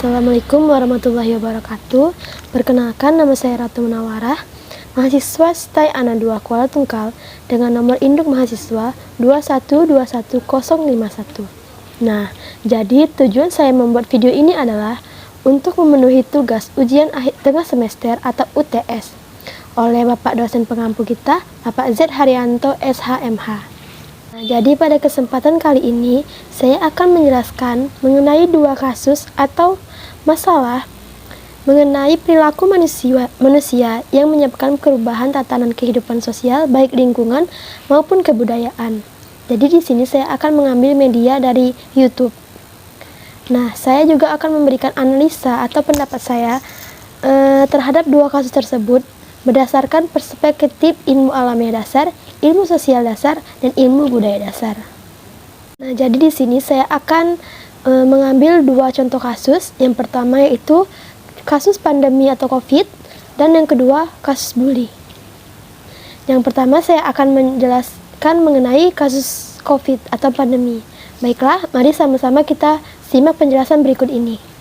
Assalamualaikum warahmatullahi wabarakatuh. Perkenalkan, nama saya Ratu Munawarah, mahasiswa STAI ANA 2 Kuala Tungkal dengan nomor induk mahasiswa 2121051. Nah, jadi tujuan saya membuat video ini adalah untuk memenuhi tugas ujian akhir tengah semester atau UTS oleh Bapak dosen pengampu kita, Bapak Z. Haryanto SHMH. Nah, jadi pada kesempatan kali ini saya akan menjelaskan mengenai dua kasus atau masalah mengenai perilaku manusia yang menyebabkan perubahan tatanan kehidupan sosial baik lingkungan maupun kebudayaan. Jadi di sini saya akan mengambil media dari YouTube. Nah, saya juga akan memberikan analisa atau pendapat saya terhadap dua kasus tersebut berdasarkan perspektif ilmu alamiah dasar, ilmu sosial dasar, dan ilmu budaya dasar. Nah, jadi di sini saya akan mengambil dua contoh kasus. Yang pertama yaitu kasus pandemi atau COVID, dan yang kedua kasus bully. Yang pertama saya akan menjelaskan mengenai kasus COVID atau pandemi. Baiklah, mari sama-sama kita simak penjelasan berikut ini.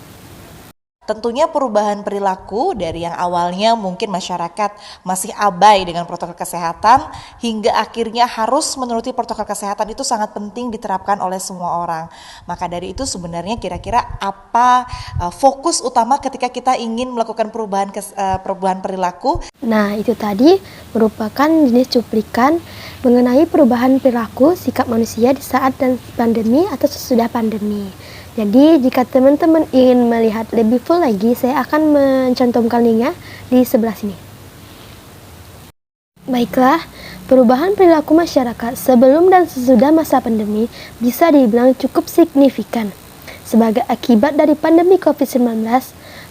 Tentunya perubahan perilaku dari yang awalnya mungkin masyarakat masih abai dengan protokol kesehatan hingga akhirnya harus menuruti protokol kesehatan itu sangat penting diterapkan oleh semua orang. Maka dari itu sebenarnya kira-kira apa fokus utama ketika kita ingin melakukan perubahan perilaku? Nah, itu tadi merupakan jenis cuplikan mengenai perubahan perilaku sikap manusia di saat dan pandemi atau sesudah pandemi. Jadi jika teman-teman ingin melihat lebih full lagi, saya akan mencantumkan linknya di sebelah sini. Baiklah, perubahan perilaku masyarakat sebelum dan sesudah masa pandemi bisa dibilang cukup signifikan. Sebagai akibat dari pandemi COVID-19,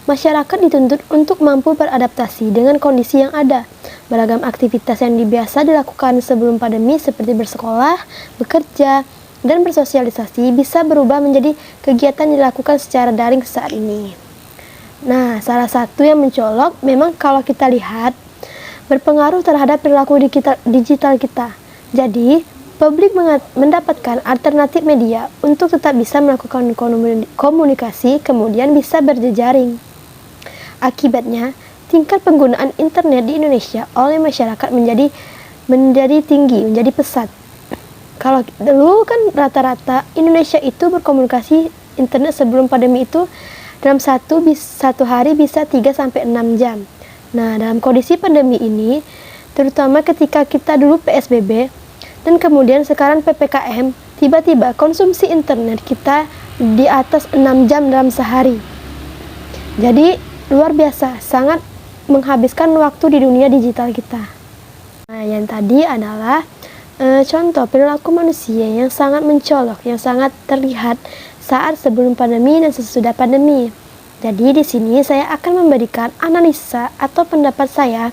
masyarakat dituntut untuk mampu beradaptasi dengan kondisi yang ada. Beragam aktivitas yang biasa dilakukan sebelum pandemi seperti bersekolah, bekerja, dan bersosialisasi bisa berubah menjadi kegiatan dilakukan secara daring saat ini. Nah, salah satu yang mencolok memang kalau kita lihat berpengaruh terhadap perilaku digital kita. Jadi, publik mendapatkan alternatif media untuk tetap bisa melakukan komunikasi, kemudian bisa berjejaring. Akibatnya, tingkat penggunaan internet di Indonesia oleh masyarakat menjadi tinggi, menjadi pesat. Kalau dulu kan rata-rata Indonesia itu berkomunikasi internet sebelum pandemi itu dalam satu hari bisa 3-6 jam. Nah, dalam kondisi pandemi ini, terutama ketika kita dulu PSBB dan kemudian sekarang PPKM, tiba-tiba konsumsi internet kita di atas 6 jam dalam sehari. Jadi luar biasa, sangat menghabiskan waktu di dunia digital kita. Nah, yang tadi adalah contoh perilaku manusia yang sangat mencolok, yang sangat terlihat saat sebelum pandemi dan sesudah pandemi. Jadi di sini saya akan memberikan analisa atau pendapat saya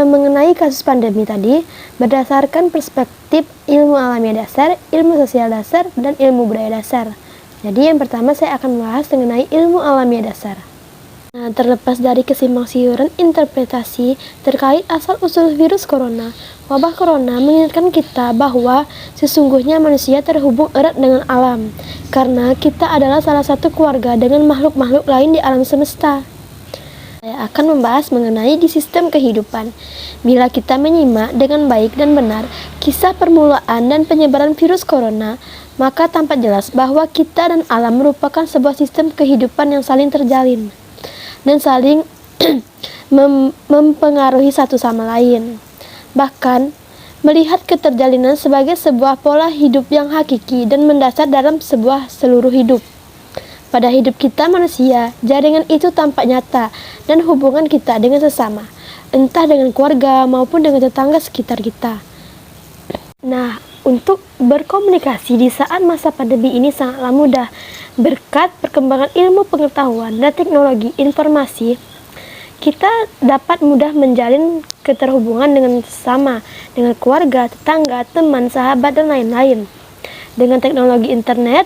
mengenai kasus pandemi tadi berdasarkan perspektif ilmu alamiah dasar, ilmu sosial dasar, dan ilmu budaya dasar. Jadi yang pertama saya akan membahas mengenai ilmu alamiah dasar. Nah, terlepas dari kesimpang-siuran interpretasi terkait asal-usul virus corona, wabah corona mengingatkan kita bahwa sesungguhnya manusia terhubung erat dengan alam, karena kita adalah salah satu keluarga dengan makhluk-makhluk lain di alam semesta. Saya akan membahas mengenai di sistem kehidupan. Bila kita menyimak dengan baik dan benar kisah permulaan dan penyebaran virus corona, maka tampak jelas bahwa kita dan alam merupakan sebuah sistem kehidupan yang saling terjalin dan saling mempengaruhi satu sama lain. Bahkan, melihat keterjalinan sebagai sebuah pola hidup yang hakiki dan mendasar dalam seluruh hidup. Pada hidup kita manusia, jaringan itu tampak nyata dan hubungan kita dengan sesama, entah dengan keluarga maupun dengan tetangga sekitar kita. Nah, untuk berkomunikasi di saat masa pandemi ini sangatlah mudah. Berkat perkembangan ilmu pengetahuan dan teknologi informasi, kita dapat mudah menjalin keterhubungan dengan sesama, dengan keluarga, tetangga, teman, sahabat, dan lain-lain. Dengan teknologi internet,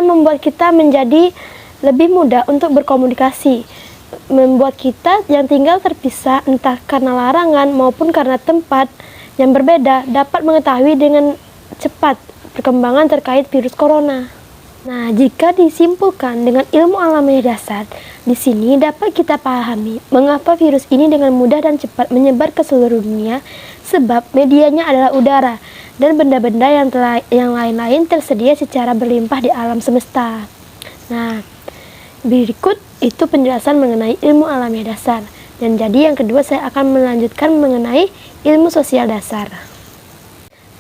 membuat kita menjadi lebih mudah untuk berkomunikasi, membuat kita yang tinggal terpisah entah karena larangan maupun karena tempat yang berbeda dapat mengetahui dengan cepat perkembangan terkait virus corona. Nah, jika disimpulkan dengan ilmu alamiah dasar, di sini dapat kita pahami mengapa virus ini dengan mudah dan cepat menyebar ke seluruh dunia, sebab medianya adalah udara dan benda-benda yang lain-lain tersedia secara berlimpah di alam semesta. Nah, berikut itu penjelasan mengenai ilmu alamiah dasar. Dan jadi yang kedua saya akan melanjutkan mengenai ilmu sosial dasar.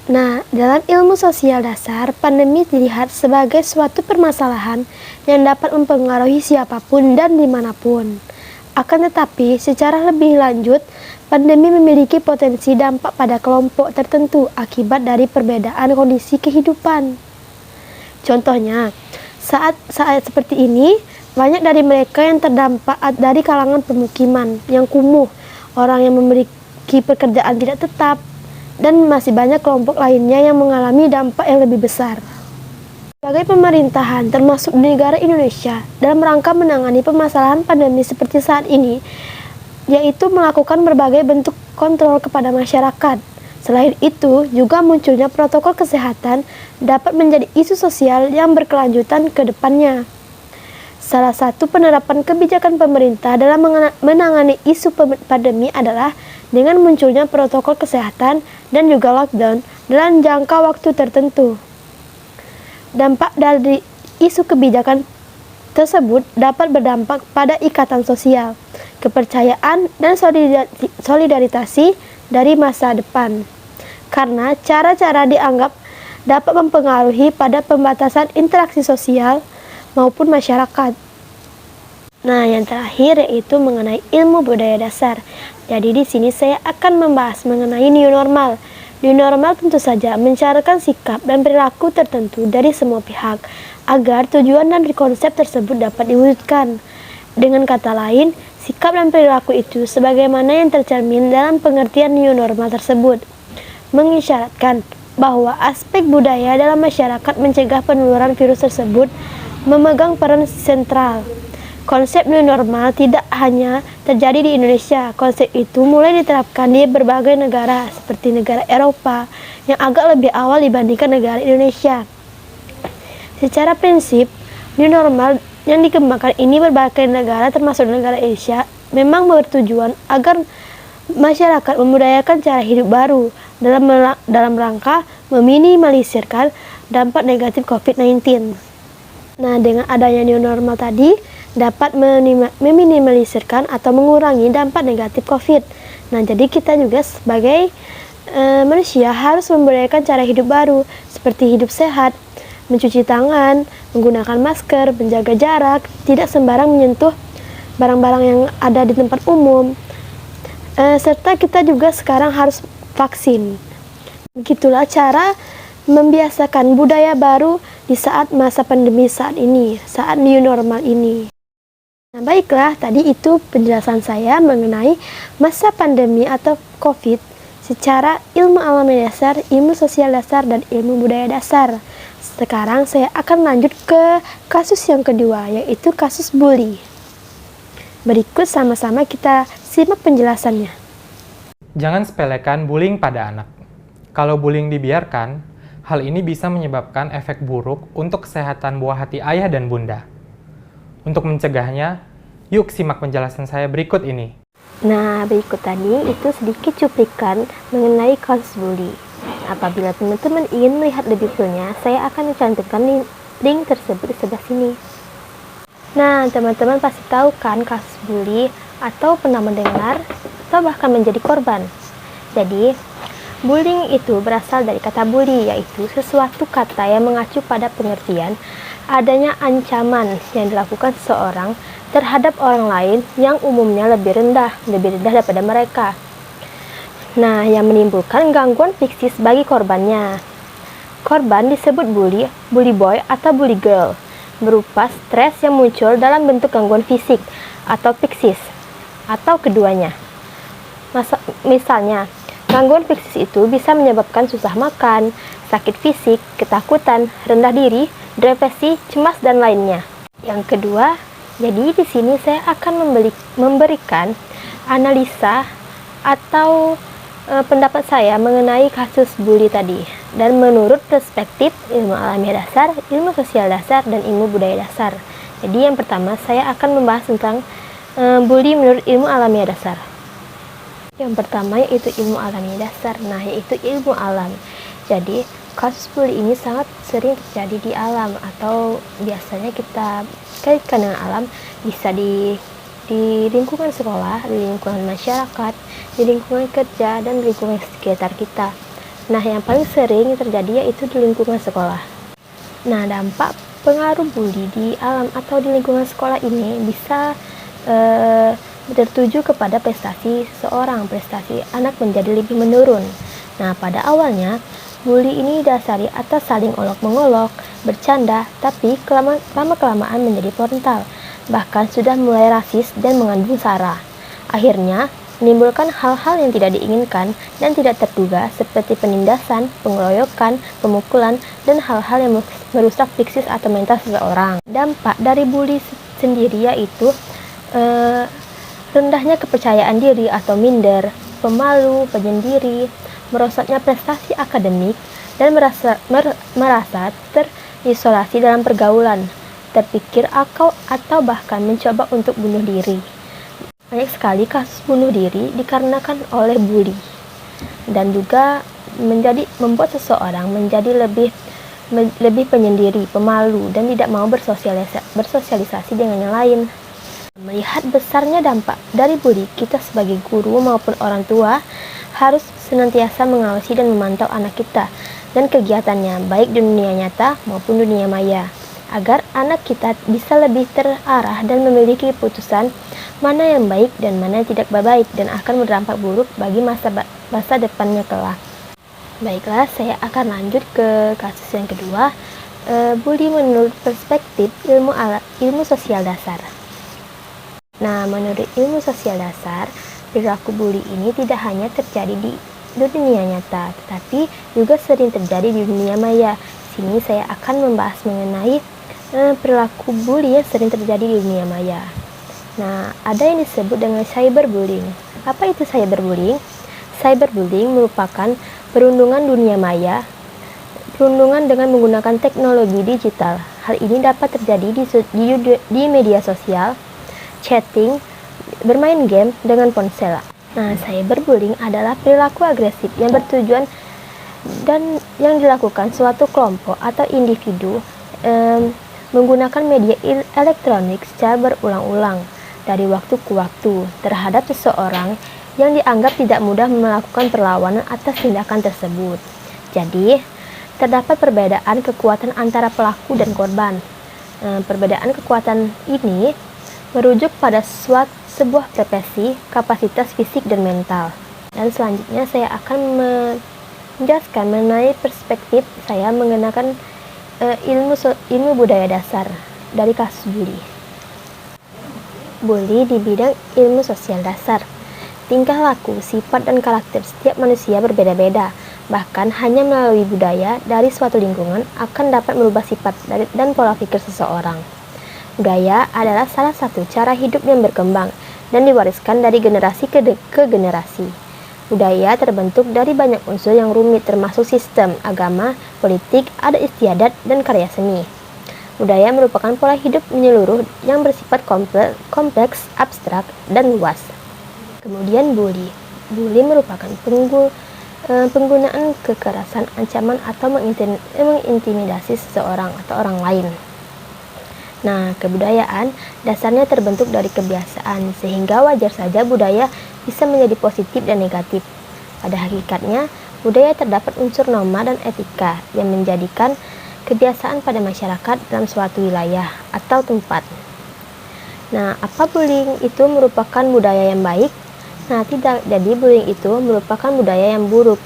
Nah, dalam ilmu sosial dasar, pandemi dilihat sebagai suatu permasalahan yang dapat mempengaruhi siapapun dan dimanapun. Akan tetapi, secara lebih lanjut, pandemi memiliki potensi dampak pada kelompok tertentu akibat dari perbedaan kondisi kehidupan. Contohnya, saat seperti ini, banyak dari mereka yang terdampak dari kalangan pemukiman yang kumuh, orang yang memiliki pekerjaan tidak tetap, dan masih banyak kelompok lainnya yang mengalami dampak yang lebih besar. Sebagai pemerintahan, termasuk di negara Indonesia, dalam rangka menangani permasalahan pandemi seperti saat ini, yaitu melakukan berbagai bentuk kontrol kepada masyarakat. Selain itu, juga munculnya protokol kesehatan dapat menjadi isu sosial yang berkelanjutan ke depannya. Salah satu penerapan kebijakan pemerintah dalam menangani isu pandemi adalah dengan munculnya protokol kesehatan dan juga lockdown dalam jangka waktu tertentu. Dampak dari isu kebijakan tersebut dapat berdampak pada ikatan sosial, kepercayaan, dan solidaritasi dari masa depan. Karena cara-cara dianggap dapat mempengaruhi pada pembatasan interaksi sosial maupun masyarakat. Nah, yang terakhir yaitu mengenai ilmu budaya dasar. Jadi di sini saya akan membahas mengenai new normal. New normal tentu saja mencarikan sikap dan perilaku tertentu dari semua pihak agar tujuan dan konsep tersebut dapat diwujudkan. Dengan kata lain, sikap dan perilaku itu sebagaimana yang tercermin dalam pengertian new normal tersebut mengisyaratkan bahwa aspek budaya dalam masyarakat mencegah penularan virus tersebut memegang peran sentral. Konsep new normal tidak hanya terjadi di Indonesia. Konsep itu mulai diterapkan di berbagai negara seperti negara Eropa yang agak lebih awal dibandingkan negara Indonesia. Secara prinsip, new normal yang dikembangkan ini berbagai negara termasuk negara Asia memang bertujuan agar masyarakat membudayakan cara hidup baru dalam rangka meminimalisirkan dampak negatif COVID-19. Nah, dengan adanya new normal tadi dapat meminimalisirkan atau mengurangi dampak negatif COVID. Nah, jadi kita juga sebagai manusia harus membudayakan cara hidup baru seperti hidup sehat, mencuci tangan, menggunakan masker, menjaga jarak, tidak sembarang menyentuh barang-barang yang ada di tempat umum, serta kita juga sekarang harus vaksin. Begitulah cara membiasakan budaya baru di saat masa pandemi saat ini, saat new normal ini. Nah, baiklah, tadi itu penjelasan saya mengenai masa pandemi atau COVID secara ilmu alamiah dasar, ilmu sosial dasar, dan ilmu budaya dasar. Sekarang saya akan lanjut ke kasus yang kedua, yaitu kasus bully. Berikut sama-sama kita simak penjelasannya. Jangan sepelekan bullying pada anak. Kalau bullying dibiarkan, hal ini bisa menyebabkan efek buruk untuk kesehatan buah hati ayah dan bunda. Untuk mencegahnya, yuk simak penjelasan saya berikut ini. Nah, berikut tadi itu sedikit cuplikan mengenai kasus bully. Apabila teman-teman ingin melihat lebih detailnya, saya akan mencantumkan link tersebut di sebelah sini. Nah, teman-teman pasti tahu kan kasus bully atau pernah mendengar atau bahkan menjadi korban. Jadi, bullying itu berasal dari kata bully, yaitu sesuatu kata yang mengacu pada pengertian adanya ancaman yang dilakukan seseorang terhadap orang lain yang umumnya lebih rendah daripada mereka. Nah, yang menimbulkan gangguan psikis bagi korbannya. Korban disebut bully boy atau bully girl, berupa stres yang muncul dalam bentuk gangguan fisik atau psikis, atau keduanya. Misalnya, gangguan psikis itu bisa menyebabkan susah makan, sakit fisik, ketakutan, rendah diri, depresi, cemas, dan lainnya. Yang kedua, jadi di sini saya akan memberikan analisa atau pendapat saya mengenai kasus bully tadi. Dan menurut perspektif ilmu alamiah dasar, ilmu sosial dasar, dan ilmu budaya dasar. Jadi yang pertama saya akan membahas tentang bully menurut ilmu alamiah dasar. Yang pertama yaitu ilmu alamiah dasar, yaitu ilmu alam. Jadi kasus bully ini sangat sering terjadi di alam, atau biasanya kita kaitkan dengan alam, bisa di lingkungan sekolah, di lingkungan masyarakat, di lingkungan kerja, dan di lingkungan sekitar kita. Yang paling sering terjadi yaitu di lingkungan sekolah. Dampak pengaruh bully di alam atau di lingkungan sekolah ini bisa tertuju kepada prestasi seseorang, prestasi anak menjadi lebih menurun. Pada awalnya, bully ini didasari atas saling olok-mengolok, bercanda, tapi lama-kelamaan menjadi frontal, bahkan sudah mulai rasis dan mengandung sara. Akhirnya, menimbulkan hal-hal yang tidak diinginkan dan tidak terduga seperti penindasan, pengeroyokan, pemukulan, dan hal-hal yang merusak psikis atau mental seseorang. Dampak dari bully sendiri yaitu rendahnya kepercayaan diri atau minder, pemalu, penyendiri, merosotnya prestasi akademik, dan merasa terisolasi dalam pergaulan, terpikir atau bahkan mencoba untuk bunuh diri. Banyak sekali kasus bunuh diri dikarenakan oleh bully, dan juga membuat seseorang menjadi lebih penyendiri, pemalu, dan tidak mau bersosialisasi dengan yang lain. Melihat besarnya dampak dari bully, kita sebagai guru maupun orang tua harus senantiasa mengawasi dan memantau anak kita dan kegiatannya, baik di dunia nyata maupun dunia maya, agar anak kita bisa lebih terarah dan memiliki keputusan mana yang baik dan mana yang tidak baik dan akan berdampak buruk bagi masa depannya kelak. Baiklah, saya akan lanjut ke kasus yang kedua, bully menurut perspektif ilmu sosial dasar. Menurut ilmu sosial dasar, perilaku bully ini tidak hanya terjadi di dunia nyata, tetapi juga sering terjadi di dunia maya. Sini saya akan membahas mengenai perilaku bully yang sering terjadi di dunia maya. Ada yang disebut dengan cyberbullying. Apa itu cyberbullying? Cyberbullying merupakan perundungan dunia maya, perundungan dengan menggunakan teknologi digital. Hal ini dapat terjadi di media sosial, chatting, bermain game dengan ponsel. Cyberbullying adalah perilaku agresif yang bertujuan dan yang dilakukan suatu kelompok atau individu menggunakan media elektronik secara berulang-ulang dari waktu ke waktu terhadap seseorang yang dianggap tidak mudah melakukan perlawanan atas tindakan tersebut. Jadi, terdapat perbedaan kekuatan antara pelaku dan korban. Perbedaan kekuatan ini merujuk pada sebuah profesi, kapasitas fisik dan mental. Dan selanjutnya saya akan menjelaskan mengenai perspektif saya mengenakan ilmu budaya dasar dari kasus bully. Bully di bidang ilmu sosial dasar. Tingkah laku, sifat, dan karakter setiap manusia berbeda-beda. Bahkan hanya melalui budaya dari suatu lingkungan akan dapat merubah sifat dan pola pikir seseorang. Budaya adalah salah satu cara hidup yang berkembang dan diwariskan dari generasi ke generasi. Budaya terbentuk dari banyak unsur yang rumit termasuk sistem, agama, politik, adat istiadat, dan karya seni. Budaya merupakan pola hidup menyeluruh yang bersifat kompleks, abstrak, dan luas. Kemudian bully. Bully merupakan penggunaan kekerasan, ancaman, atau mengintimidasi seseorang atau orang lain. Kebudayaan dasarnya terbentuk dari kebiasaan, sehingga wajar saja budaya bisa menjadi positif dan negatif. Pada hakikatnya, budaya terdapat unsur norma dan etika yang menjadikan kebiasaan pada masyarakat dalam suatu wilayah atau tempat. Apa bullying itu merupakan budaya yang baik? Tidak. Jadi bullying itu merupakan budaya yang buruk.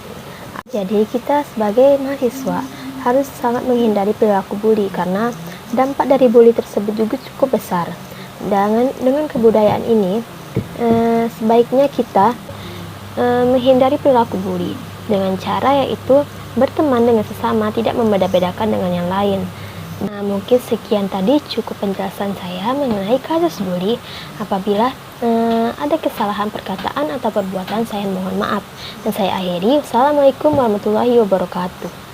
Jadi kita sebagai mahasiswa harus sangat menghindari perilaku bully karena dampak dari bully tersebut juga cukup besar. Dengan kebudayaan ini, sebaiknya kita menghindari perilaku bully dengan cara yaitu berteman dengan sesama, tidak membeda-bedakan dengan yang lain. Mungkin sekian tadi cukup penjelasan saya mengenai kasus bully. Apabila apabila ada kesalahan perkataan atau perbuatan saya mohon maaf. Dan saya akhiri, wassalamualaikum warahmatullahi wabarakatuh.